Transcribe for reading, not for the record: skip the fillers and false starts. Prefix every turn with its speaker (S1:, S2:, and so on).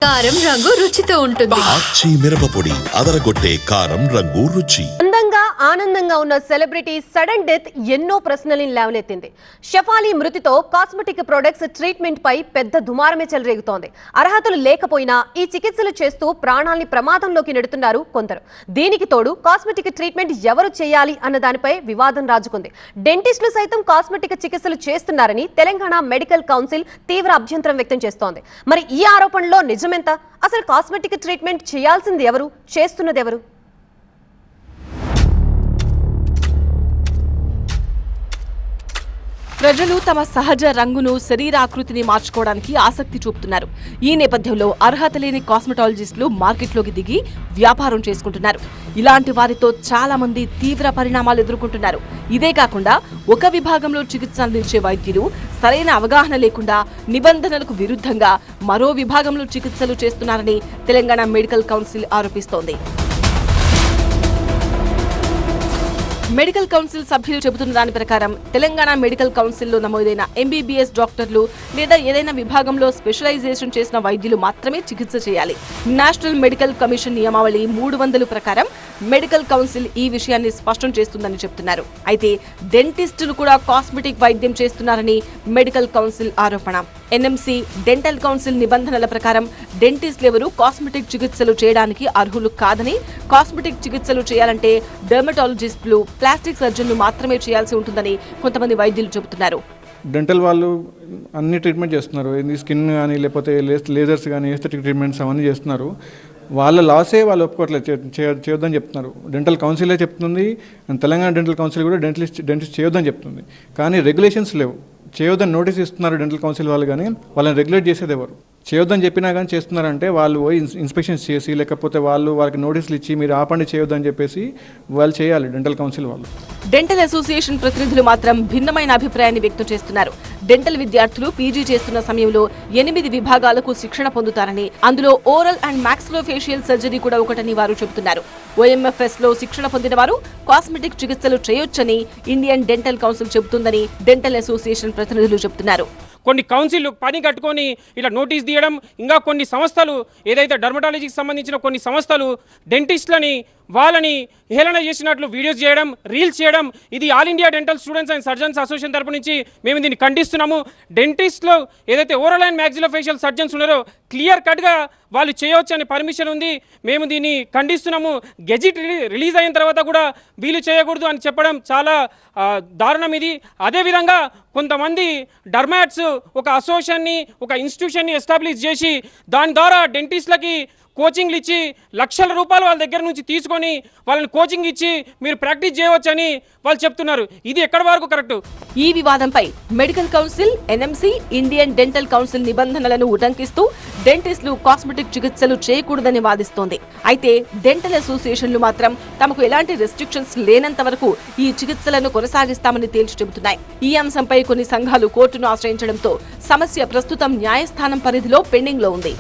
S1: కారం రంగు రుచితో ఉంటుంది.
S2: ఆచి మిరపపొడి అదరగొట్టే కారం రంగు రుచి.
S3: అందంగా ఆనందంగా ఉన్న సెలబ్రిటీ సడన్ డెత్ ఎన్నో ప్రశ్నల్ని లేవనెత్తింది. షెఫాలి మృతితో కాస్మెటిక్ ప్రొడక్ట్స్ ట్రీట్మెంట్ పై పెద్ద దుమారమే చెలరేగుతోంది. అర్హతలు లేకపోయినా ఈ చికిత్సలు చేస్తూ ప్రాణాల్ని ప్రమాదంలోకి నెడుతున్నారు కొందరు. దీనికి తోడు కాస్మెటిక్ ట్రీట్మెంట్ ఎవరు చేయాలి అన్న దానిపై వివాదం రాజుకుంది. డెంటిస్టులు సైతం కాస్మెటిక్ చికిత్సలు చేస్తున్నారని తెలంగాణ మెడికల్ కౌన్సిల్ తీవ్ర అభ్యంతరం వ్యక్తం చేస్తోంది. మరి ఈ ఆరోపణలో నిజమెంత? అసలు కాస్మెటిక్ ట్రీట్మెంట్ చేయాల్సింది ఎవరు, చేస్తున్నది ఎవరు?
S4: ప్రజలు తమ సహజ రంగును, శరీరాకృతిని మార్చుకోవడానికి ఆసక్తి చూపుతున్నారు. ఈ నేపథ్యంలో అర్హత లేని కాస్మెటాలజిస్టులు మార్కెట్లోకి దిగి వ్యాపారం చేసుకుంటున్నారు. ఇలాంటి వారితో చాలా మంది తీవ్ర పరిణామాలు ఎదుర్కొంటున్నారు. ఇదే కాకుండా ఒక విభాగంలో చికిత్స అందించే వైద్యులు సరైన అవగాహన లేకుండా నిబంధనలకు విరుద్ధంగా మరో విభాగంలో చికిత్సలు చేస్తున్నారని తెలంగాణ మెడికల్ కౌన్సిల్ ఆరోపిస్తోంది. మెడికల్ కౌన్సిల్ సభ్యులు చెబుతున్న దాని ప్రకారం తెలంగాణ మెడికల్ కౌన్సిల్లో నమోదైన ఎంబీబీఎస్ డాక్టర్లు లేదా ఏదైనా విభాగంలో స్పెషలైజేషన్ చేసిన వైద్యులు మాత్రమే చికిత్స చేయాలి. నేషనల్ మెడికల్ కమిషన్ నియమావళి 300 ప్రకారం మెడికల్ కౌన్సిల్ ఈ విషయాన్ని స్పష్టం చేస్తుందని చెబుతున్నారు. అయితే డెంటిస్టులు కూడా కాస్మెటిక్ వైద్యం చేస్తున్నారని మెడికల్ కౌన్సిల్ ఆరోపణ. ఎన్ఎంసీ డెంటల్ కౌన్సిల్ నిబంధనల ప్రకారం డెంటిస్టులు ఎవరూ కాస్మెటిక్ చికిత్సలు చేయడానికి అర్హులు కాదని, కాస్మెటిక్ చికిత్సలు చేయాలంటే డెర్మటాలజిస్టులు, ప్లాస్టిక్ సర్జన్లు మాత్రమే చేయాల్సి ఉంటుందని కొంతమంది వైద్యులు చెబుతున్నారు.
S5: డెంటల్ వాళ్ళు అన్ని ట్రీట్మెంట్ చేస్తున్నారు. స్కిన్ కానీ లేకపోతే లేజర్స్ కానీ ఎస్థెటిక్ ట్రీట్మెంట్స్ అవన్నీ చేస్తున్నారు. వాళ్ళ లాసే వాళ్ళు ఒప్పుకోవట్లేదు, చేయొద్దని చెప్తున్నారు. డెంటల్ కౌన్సిలే చెప్తుంది, తెలంగాణ డెంటల్ కౌన్సిల్ కూడా డెంటిస్ట్ చేయొద్దని చెప్తుంది. కానీ రెగ్యులేషన్స్ లేవు. చేయొద్దని నోటీస్ ఇస్తున్నారు డెంటల్ కౌన్సిల్ వాళ్ళు, కానీ వాళ్ళని రెగ్యులేట్ చేసేది ఎవరు? చేయొద్దని చెప్పినా కానీ చేస్తున్నారంటే వాళ్ళు పోయి ఇన్స్పెక్షన్స్ చేసి లేకపోతే వాళ్ళకి నోటీసులు ఇచ్చి మీరు ఆపండి చేయొద్దని చెప్పేసి వాళ్ళు చేయాలి డెంటల్ కౌన్సిల్ వాళ్ళు.
S4: డెంటల్ అసోసియేషన్ ప్రతినిధులు మాత్రం భిన్నమైన అభిప్రాయాన్ని వ్యక్తం చేస్తున్నారు. డెంటల్ విద్యార్థులు పీజీ చేస్తున్న సమయంలో 8 విభాగాలకు శిక్షణ పొందుతారని, అందులో ఓరల్ అండ్ మాక్సిలోఫేషియల్ సర్జరీ కూడా ఒకటని వారు చెబుతున్నారు. OMFS లో శిక్షణ పొందిన వారు కాస్మెటిక్ చికిత్సలు చేయొచ్చని ఇండియన్ డెంటల్ కౌన్సిల్ చెబుతుందని డెంటల్ అసోసియేషన్ ప్రతినిధులు చెబుతున్నారు.
S6: కొన్ని కౌన్సిల్ పని కట్టుకొని ఇలా నోటీస్ తీయడం, ఇంకా కొన్ని సంస్థలు ఏదైతే డర్మటాలజీకి సంబంధించిన కొన్ని సంస్థలు డెంటిస్టులని వాళ్ళని హేళన చేసినట్లు వీడియోస్ చేయడం, రీల్స్ చేయడం, ఇది all India dental students and surgeons association తరపు నుంచి మేము దీన్ని ఖండిస్తున్నాము. డెంటిస్ట్లో ఏదైతే ఓరల్ అండ్ మ్యాక్సిలోఫేషియల్ సర్జన్స్ ఉన్నారో క్లియర్ కట్గా వాళ్ళు చేయవచ్చు అనే పర్మిషన్ ఉంది. మేము దీన్ని ఖండిస్తున్నాము. గెజిట్ రిలీజ్ అయిన తర్వాత కూడా వీళ్ళు చేయకూడదు అని చెప్పడం చాలా దారుణం ఇది. అదేవిధంగా కొంతమంది డర్మాట్స్ ఒక అసోసియేషన్ని, ఒక ఇన్స్టిట్యూషన్ని ఎస్టాబ్లిష్ చేసి దాని ద్వారా డెంటిస్ట్లకి కోచింగ్లు ఇచ్చి లక్షల రూపాయలు వాళ్ళ దగ్గర నుంచి తీసుకొని వాళ్ళని కోచింగ్ ఇచ్చి మీరు ప్రాక్టీస్ చేయవచ్చని వాళ్ళు చెప్తున్నారు. ఇది ఎక్కడి వరకు కరెక్ట్?
S4: ఈ వివాదంపై medical council, NMC, Indian dental council నిబంధనలను ఉల్లంఘిస్తూ డెంటిస్టులు కాస్మెటిక్ చికిత్సలు చేయకూడదని వాదిస్తోంది. అయితే డెంటల్ అసోసియేషన్లు మాత్రం తమకు ఎలాంటి రెస్ట్రిక్షన్స్ లేనంత వరకు ఈ చికిత్సలను కొనసాగిస్తామని తేల్చి చెబుతున్నాయి. ఈ అంశంపై కొన్ని సంఘాలు కోర్టును ఆశ్రయించడంతో సమస్య ప్రస్తుతం న్యాయస్థానం పరిధిలో పెండింగ్ లో ఉంది.